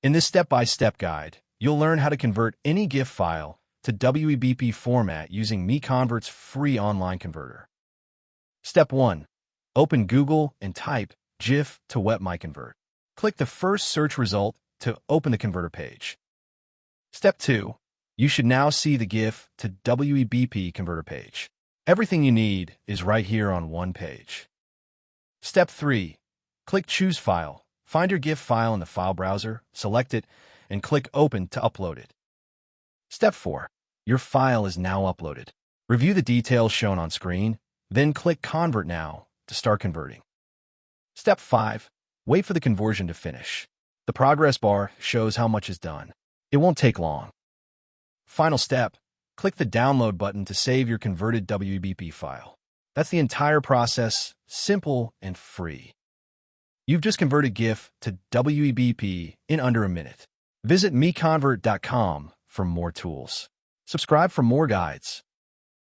In this step-by-step guide, you'll learn how to convert any GIF file to WEBP format using MiConvert's free online converter. Step 1. Open Google and type GIF to MiConvert. Click the first search result to open the converter page. Step 2. You should now see the GIF to WEBP converter page. Everything you need is right here on one page. Step 3. Click Choose File. Find your GIF file in the file browser, select it, and click Open to upload it. Step 4. Your file is now uploaded. Review the details shown on screen, then click Convert Now to start converting. Step 5. Wait for the conversion to finish. The progress bar shows how much is done. It won't take long. Final step. Click the Download button to save your converted WEBP file. That's the entire process, simple and free. You've just converted GIF to WEBP in under a minute. Visit MiConvert.com for more tools. Subscribe for more guides.